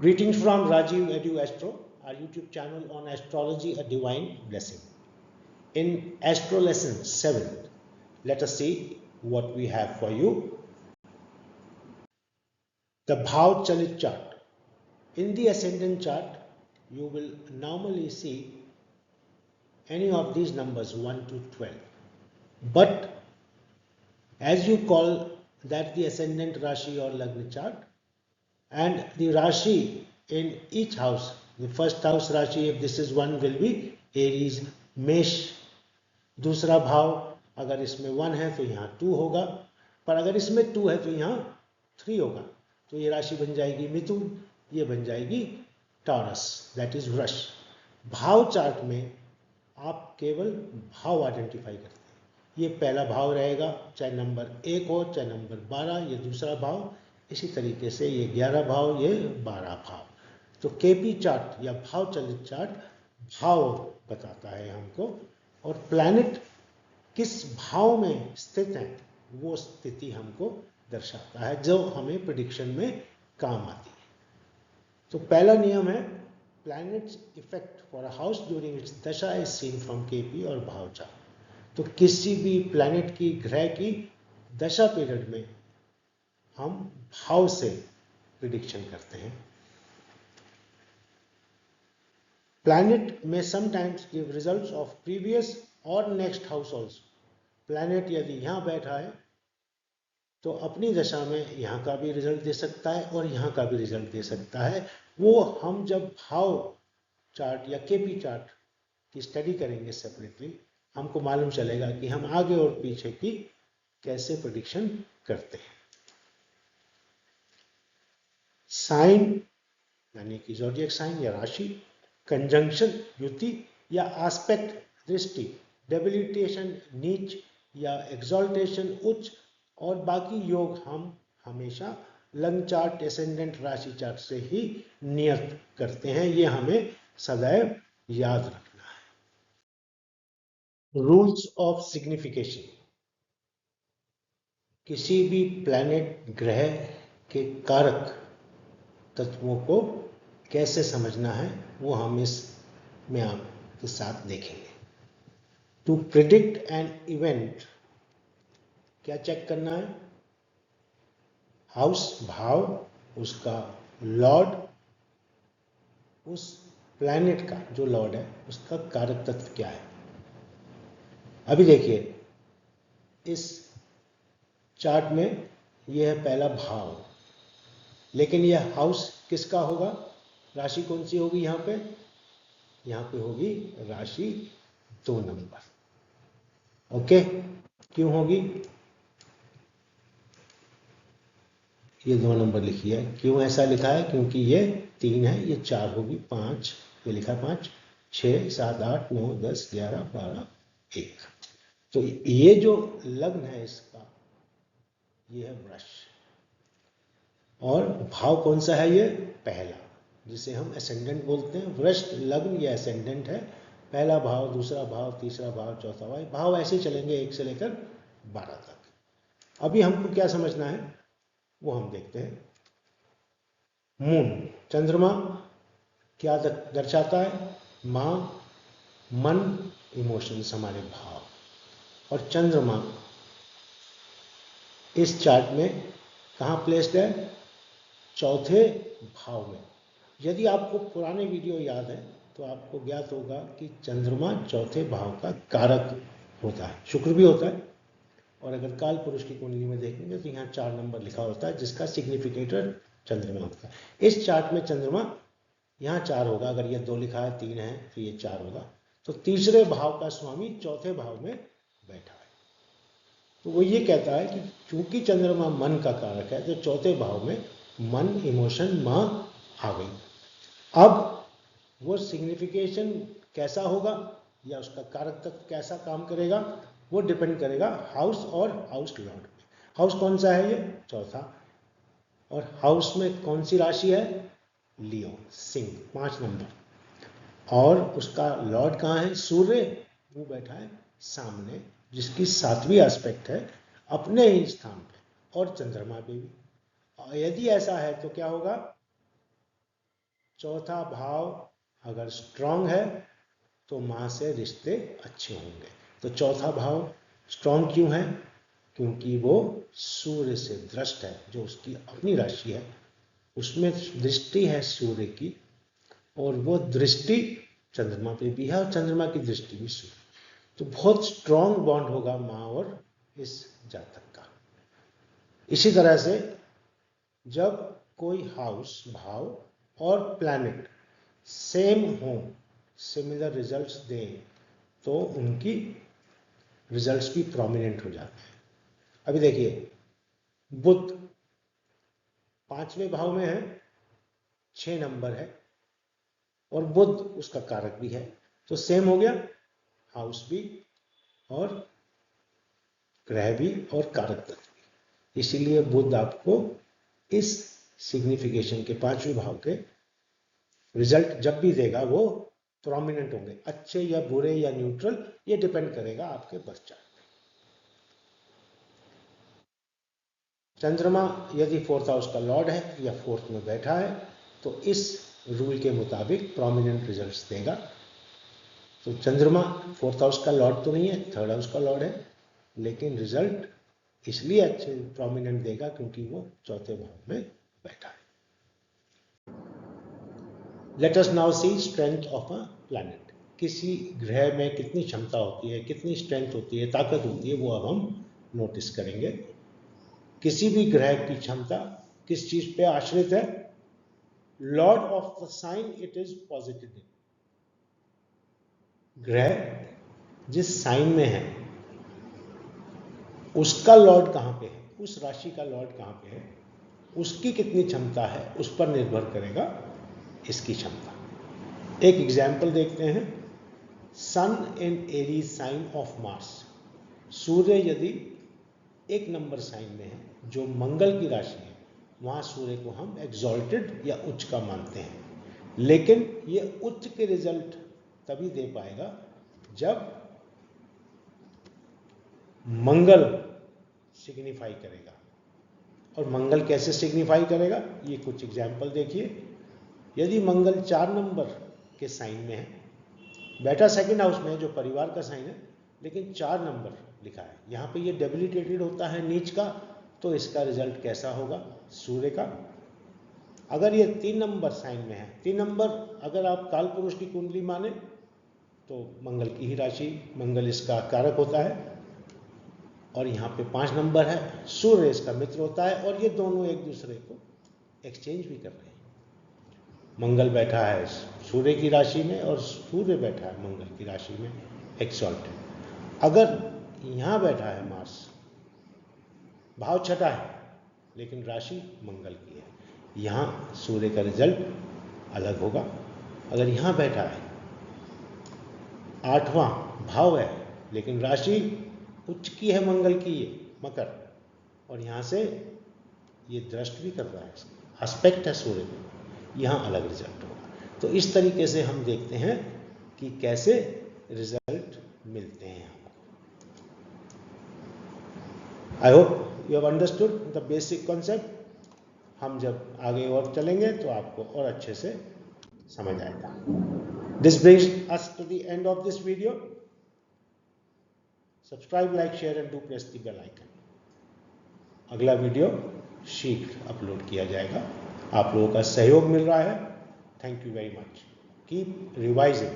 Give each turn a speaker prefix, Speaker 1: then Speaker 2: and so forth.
Speaker 1: Greetings from Rajiv Edu Astro, our YouTube channel on astrology, a divine blessing. In Astro Lesson 7, let us see what we have for you. The Bhav Chalit chart. In the ascendant chart, you will normally see any of these numbers 1 to 12. But as you call that the ascendant Rashi or Lagna chart, and the Rashi in each house, the first house Rashi, if this is 1, will be Aries, मेष. दूसरा भाव अगर इसमें 1 है तो यहाँ 2 होगा, पर अगर इसमें 2 है तो यहाँ 3 होगा, तो ये राशि बन जाएगी मिथुन, ये बन जाएगी टॉरस, दैट इज वृष. भाव चार्ट में आप केवल भाव आइडेंटिफाई करते हैं. ये पहला भाव रहेगा, चाहे नंबर 1 हो चाहे नंबर 12, ये दूसरा भाव. इसी तरीके से ये 11 भाव, ये 12 भाव. तो केपी चार्ट या भाव चलित चार्ट भाव बताता है हमको, और प्लैनेट किस भाव में स्थित है वो स्थिति हमको दर्शाता है, जो हमें प्रेडिक्शन में काम आती है. तो पहला नियम है planets effect for a house during its दशा इज सीन फ्रॉम केपी और भाव चार्ट. तो किसी भी प्लैनेट की, ग्रह की दशा पीरियड में हम भाव से प्रिडिक्शन करते हैं. प्लैनेट में sometimes give results of previous और नेक्स्ट हाउस ऑल्सो. प्लैनेट यदि यहाँ बैठा है तो अपनी दशा में यहाँ का भी रिजल्ट दे सकता है और यहाँ का भी रिजल्ट दे सकता है. वो हम जब भाव चार्ट या केपी चार्ट की स्टडी करेंगे सेपरेटली, हमको मालूम चलेगा कि हम आगे और पीछे की कैसे प्रेडिक्शन करते हैं. साइन यानी कि ज़ोडिएक साइन या राशि, कंजंक्शन युति या एस्पेक्ट दृष्टि, डेबिलिटेशन नीच या एक्सॉल्टेशन उच्च, और बाकी योग हम हमेशा लग्न चार्ट, एसेंडेंट राशि चार्ट से ही नियत करते हैं. ये हमें सदैव याद रखना है. Rules of signification. किसी भी प्लैनेट, ग्रह के कारक तत्वों को कैसे समझना है वो हम इसमें आपके साथ देखेंगे. टू प्रिडिक्ट एन इवेंट क्या चेक करना है? हाउस, भाव, उसका लॉर्ड, उस प्लैनेट का जो लॉर्ड है उसका कारक तत्व क्या है. अभी देखिए इस चार्ट में यह है पहला भाव, लेकिन यह हाउस किसका होगा? राशि कौन सी होगी यहाँ पे? यहाँ पे होगी राशि 2 नंबर. ओके, क्यों होगी? ये 2 नंबर लिखी है. क्यों ऐसा लिखा है? क्योंकि ये 3 है, ये 4 होगी, 5, ये लिखा 5, 6, 7, 8, 9, 10, 11, 12, 1. तो ये जो लग्न है इसका, ये है वृष. और भाव कौन सा है? ये पहला, जिसे हम असेंडेंट बोलते हैं. वृष लग्न या असेंडेंट है. पहला भाव, दूसरा भाव, तीसरा भाव, चौथा भाव. भाव ऐसे चलेंगे 1 से लेकर 12 तक. अभी हमको क्या समझना है वो हम देखते हैं. मून, चंद्रमा क्या दर्शाता है? माँ, मन, इमोशंस, हमारे भाव. और चंद्रमा इस चार्ट में कहाँ प्लेस्ड है? चौथे भाव में. यदि आपको पुराने वीडियो याद है तो आपको ज्ञात होगा कि चंद्रमा चौथे भाव का कारक होता है. शुक्र भी होता है, और अगर काल पुरुष की कुंडली में देखेंगे तो यहाँ 4 नंबर लिखा होता है, जिसका सिग्निफिकेटर चंद्रमा होता है. इस चार्ट में चंद्रमा यहाँ 4 होगा. अगर ये 2 लिखा है, 3 है तो ये 4 होगा. तो तीसरे भाव का स्वामी चौथे भाव में बैठा है. तो वो ये कहता है कि चूंकि चंद्रमा मन का कारक है तो चौथे भाव में मन, इमोशन, माँ आ गई. अब वो सिग्निफिकेशन कैसा होगा या उसका कारक तत्व कैसा काम करेगा वो डिपेंड करेगा हाउस और हाउस लॉर्ड पे. हाउस कौन सा है? ये चौथा. और हाउस में कौन सी राशि है? लियो, सिंह, 5 नंबर. और उसका लॉर्ड कहाँ है? सूर्य. वो बैठा है सामने, जिसकी 7वीं एस्पेक्ट है अपने ही स्थान पे, और चंद्रमा पे भी. और यदि ऐसा है तो क्या होगा? चौथा भाव अगर स्ट्रांग है तो माँ से रिश्ते अच्छे होंगे। तो चौथा भाव स्ट्रांग क्यों है? क्योंकि वो सूर्य से दृष्ट है, जो उसकी अपनी राशि है उसमें दृष्टि है सूर्य की, और वो दृष्टि चंद्रमा पे भी है और चंद्रमा की दृष्टि भी सूर्य। तो बहुत स्ट्रांग बॉन्ड होगा माँ और इस जातक का। इसी तरह से जब कोई हाउस, भाव और प्लैनेट सेम हो, सिमिलर रिजल्ट्स दें, तो उनकी रिजल्ट्स भी प्रोमिनेंट हो जाते हैं। अभी देखिए, बुध 5वें भाव में है, 6 नंबर है, और बुध उसका कारक भी है, तो सेम हो गया, हाउस भी और ग्रह भी और कारक तत्व भी। इसीलिए बुध आपको इस सिग्निफिकेशन के 5वें भाव के रिजल्ट जब भी देगा वो प्रोमिनेंट होंगे, अच्छे या बुरे या न्यूट्रल, ये डिपेंड करेगा आपके बर्थ चार्ट पे। चंद्रमा यदि 4th हाउस का लॉर्ड है या 4th में बैठा है तो इस रूल के मुताबिक प्रोमिनेंट रिजल्ट्स देगा। तो चंद्रमा 4th हाउस का लॉर्ड तो नहीं है, 3rd हाउस का लॉर्ड है, लेकिन रिजल्ट इसलिए अच्छे प्रोमिनेंट देगा क्योंकि वो 4थे भाव में बैठा है। Let us now see strength of a planet. किसी ग्रह में कितनी क्षमता होती है, कितनी स्ट्रेंथ होती है, ताकत होती है, वो अब हम नोटिस करेंगे। किसी भी ग्रह की क्षमता किस चीज पे आश्रित है? Lord of the sign it is positive. ग्रह जिस साइन में है उसका लॉर्ड कहां पे है, उस राशि का लॉर्ड कहां पे है, उसकी कितनी क्षमता है, उस पर निर्भर करेगा इसकी क्षमता। एक एग्जाम्पल देखते हैं। Sun in Aries sign of Mars. सूर्य यदि 1 नंबर साइन में है, जो मंगल की राशि है, वहां सूर्य को हम एक्सॉल्टेड या उच्च का मानते हैं। लेकिन ये उच्च के रिजल्ट तभी दे पाएगा जब मंगल सिग्निफाई करेगा। और मंगल कैसे सिग्निफाई करेगा, ये कुछ एग्जाम्पल देखिए। यदि मंगल 4 नंबर के साइन में है, बैठा 2nd हाउस में है जो परिवार का साइन है, लेकिन 4 नंबर लिखा है, यहाँ पे ये डेबिलिटेटेड होता है नीच का, तो इसका रिजल्ट कैसा होगा सूर्य का। अगर ये 3 नंबर साइन में है, 3 नंबर अगर आप काल पुरुष की कुंडली माने तो मंगल की ही राशि, मंगल इसका कारक होता है, और यहाँ पे 5 नंबर है, सूर्य इसका मित्र होता है, और ये दोनों एक दूसरे को एक्सचेंज भी कर रहे हैं। मंगल बैठा है सूर्य की राशि में और सूर्य बैठा है मंगल की राशि में, एक्सॉल्टेड। अगर यहाँ बैठा है मार्स, भाव छठा है लेकिन राशि मंगल की है, यहाँ सूर्य का रिजल्ट अलग होगा। अगर यहाँ बैठा है, 8वां भाव है लेकिन राशि उच्च की है मंगल की, ये मकर, और यहाँ से ये दृष्ट भी कर रहा है, एस्पेक्ट है सूर्य में, यहाँ अलग रिजल्ट होगा। तो इस तरीके से हम देखते हैं कि कैसे रिजल्ट मिलते हैं हमको। I hope you have understood the basic concept. हम जब आगे और चलेंगे तो आपको और अच्छे से समझ आएगा। This brings us to the end of this video. Subscribe, like, share and do press the bell icon. अगला वीडियो शीघ्र अपलोड किया जाएगा। आप लोगों का सहयोग मिल रहा है, thank you very much. Keep revising.